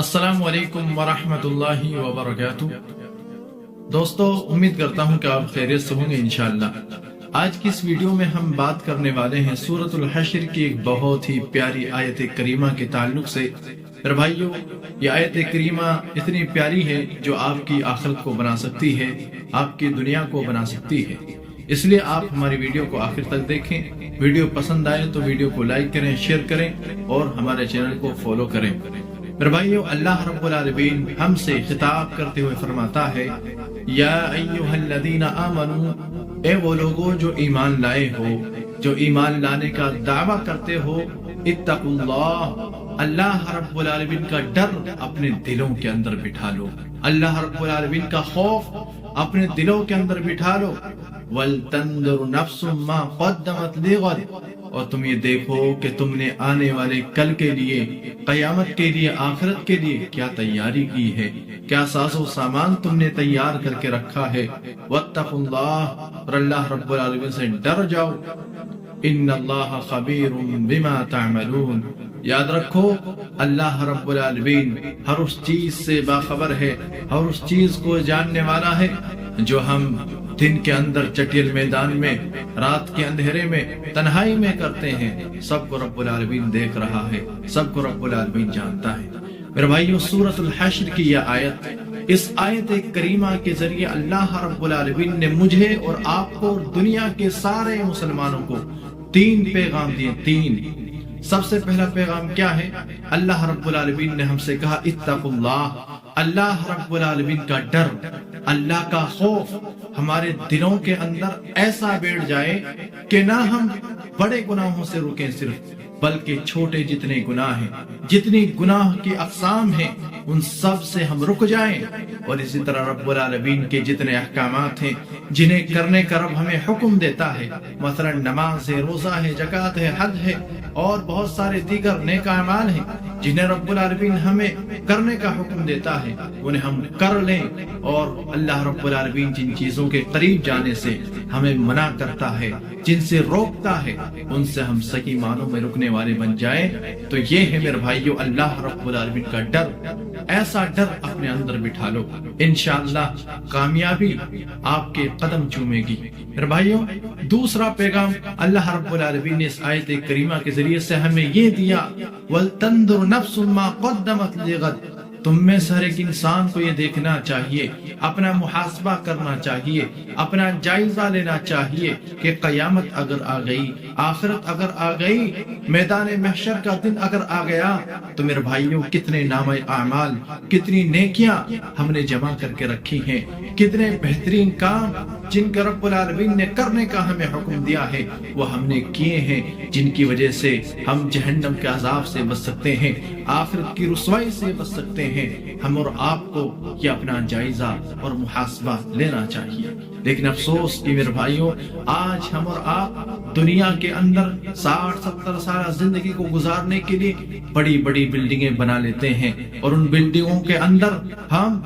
السلام علیکم ورحمۃ اللہ وبرکاتہ۔ دوستو، امید کرتا ہوں کہ آپ خیریت سے ہوں گے انشاءاللہ۔ آج کی اس ویڈیو میں ہم بات کرنے والے ہیں سورۃ الحشر کی ایک بہت ہی پیاری آیت کریمہ کے تعلق سے۔ میرے بھائیو، یہ آیت کریمہ اتنی پیاری ہے جو آپ کی آخرت کو بنا سکتی ہے، آپ کی دنیا کو بنا سکتی ہے۔ اس لیے آپ ہماری ویڈیو کو آخر تک دیکھیں۔ ویڈیو پسند آئے تو ویڈیو کو لائک کریں، شیئر کریں اور ہمارے چینل کو فالو کریں۔ میرے بھائیو، اللہ رب العالمین ہم سے خطاب کرتے ہوئے فرماتا ہے، یا ایھا الذین آمنوا، اے وہ لوگوں جو ایمان لائے ہو، جو ایمان لانے کا دعویٰ کرتے ہو، اتقوا اللہ، اللہ رب العالمین کا ڈر اپنے دلوں کے اندر بٹھا لو، اللہ رب العالمین کا خوف اپنے دلوں کے اندر بٹھا لو۔ وَلْتَنْظُرْ نَفْسٌ مَا قَدَّمَتْ لِغَدٍ، اور تم یہ دیکھو کہ تم نے آنے والے کل کے لیے، قیامت کے لیے، آخرت کے لیے کیا تیاری کی ہے، کیا ساز و سامان تم نے تیار کر کے رکھا ہے۔ واتقوا اللہ، اور اللہ رب العالمین سے ڈر جاؤ۔ ان اللہ خبیر بما تعملون، یاد رکھو اللہ رب العالمین ہر اس چیز سے باخبر ہے، ہر اس چیز کو جاننے والا ہے جو ہم دن کے اندر چٹیل میدان میں، رات کے اندھیرے میں، تنہائی میں کرتے ہیں۔ سب کو رب العالمین دیکھ رہا ہے، سب کو رب العالمین جانتا ہے۔ میرے بھائیو، سورۃ الحشر کی یہ آیت، اس آیت کریمہ کے ذریعے اللہ رب العالمین نے مجھے اور آپ کو اور دنیا کے سارے مسلمانوں کو تین پیغام دیے۔ تین۔ سب سے پہلا پیغام کیا ہے؟ اللہ رب العالمین نے ہم سے کہا اتقوا اللہ، اللہ رب العالمین کا ڈر، اللہ کا خوف ہمارے دلوں کے اندر ایسا بیٹھ جائے کہ نہ ہم بڑے گناہوں سے رکیں صرف، بلکہ چھوٹے جتنے گناہ ہیں، جتنی گناہ کی اقسام ہیں، ان سب سے ہم رک جائیں۔ اور اسی طرح رب العالمین کے جتنے احکامات ہیں جنہیں کرنے کا رب ہمیں حکم دیتا ہے، مثلا نماز ہے، روزہ ہے، زکوٰۃ ہے، حج ہے اور بہت سارے دیگر نیک اعمال ہیں جنہیں رب العالمین ہمیں کرنے کا حکم دیتا ہے، انہیں ہم کر لیں۔ اور اللہ رب العالمین جن چیزوں کے قریب جانے سے ہمیں منع کرتا ہے، جن سے روکتا ہے، ان سے ہم صحیح معنوں میں رکنے والے بن جائیں۔ تو یہ ہے میرے بھائیو اللہ رب العالمین کا ڈر۔ ایسا ڈر اپنے اندر بٹھا لو، انشاءاللہ کامیابی آپ کے قدم چومے گی۔ میرے بھائیو، دوسرا پیغام اللہ رب العالمین نے اس آیت کریمہ کے ذریعے سے ہمیں یہ دیا، وَلْتَنْظُرْ نَفْسٌ مَا قَدَّمَتْ لِغَدٍ، تم میں سے ہر ایک انسان کو یہ دیکھنا چاہیے، اپنا محاسبہ کرنا چاہیے، اپنا جائزہ لینا چاہیے کہ قیامت اگر آ گئی، آخرت اگر آ گئی، میدان محشر کا دن اگر آ گیا تو میرے بھائیوں کتنے نامہ اعمال، کتنی نیکیاں ہم نے جمع کر کے رکھی ہیں، کتنے بہترین کام جن کا رب العالمین نے کرنے کا ہمیں حکم دیا ہے وہ ہم نے کیے ہیں، جن کی وجہ سے ہم جہنم کے عذاب سے بچ سکتے ہیں، آخرت کی رسوائی سے بچ سکتے ہیں۔ ہم اور آپ کو یہ اپنا جائزہ اور محاسبہ لینا چاہیے۔ لیکن افسوس کہ میرے بھائیوں، آج ہم اور آپ دنیا کے اندر 60-70 سالہ زندگی کو گزارنے کے لیے بڑی بڑی بلڈنگیں بنا لیتے ہیں، اور ان بلڈنگوں کے اندر ہم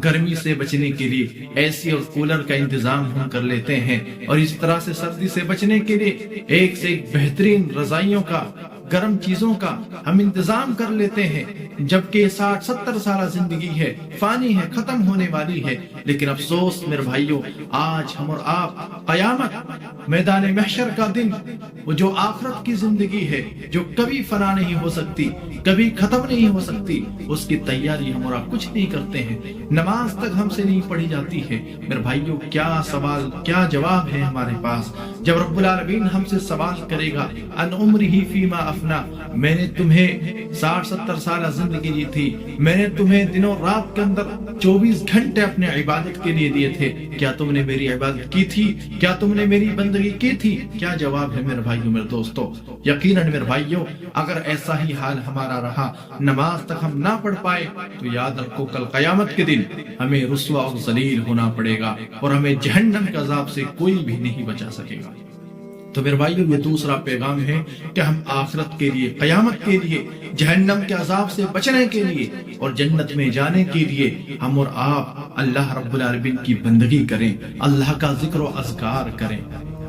گرمی سے بچنے کے لیے اے سی اور کولر کا انتظام ہم کر لیتے ہیں، اور اس طرح سے سردی سے بچنے کے لیے ایک سے ایک بہترین رضائیوں کا، گرم چیزوں کا ہم انتظام کر لیتے ہیں، جبکہ 60-70 سالہ زندگی ہے، فانی ہے، ختم ہونے والی ہے۔ لیکن افسوس میرے بھائیوں، آج ہم اور آپ قیامت، میدان محشر کا دن، وہ جو آخرت کی زندگی ہے جو کبھی فنا نہیں ہو سکتی، کبھی ختم نہیں ہو سکتی، اس کی تیاری ہم اور آپ کچھ نہیں کرتے ہیں، نماز تک ہم سے نہیں پڑھی جاتی ہے۔ میرے بھائیوں، کیا سوال، کیا جواب ہے ہمارے پاس جب رب العالمین ہم سے سوال کرے گا، ان عمرہ فیما افنا، میں نے تمہیں 60-70 سالہ زندگی دی تھی، میں نے تمہیں دنوں رات کے اندر 24 گھنٹے اپنے عبادت کے لیے دیے تھے، کیا تم نے میری عبادت کی تھی؟ کیا تم نے میری بندگی کی تھی؟ کیا جواب ہے میرے بھائیوں، میرے دوستو؟ یقیناً میرے بھائیوں، اگر ایسا ہی حال ہمارا رہا، نماز تک ہم نہ پڑھ پائے، تو یاد رکھو کل قیامت کے دن ہمیں رسوا اور ذلیل ہونا پڑے گا، اور ہمیں جہنم کے عذاب سے کوئی بھی نہیں بچا سکے گا۔ تو میرے بھائیوں، یہ دوسرا پیغام ہے کہ ہم آخرت کے لیے، قیامت کے لیے، جہنم کے عذاب سے بچنے کے لیے اور جنت میں جانے کے لیے ہم اور آپ اللہ رب العالمین کی بندگی کریں، اللہ کا ذکر و اذکار کریں۔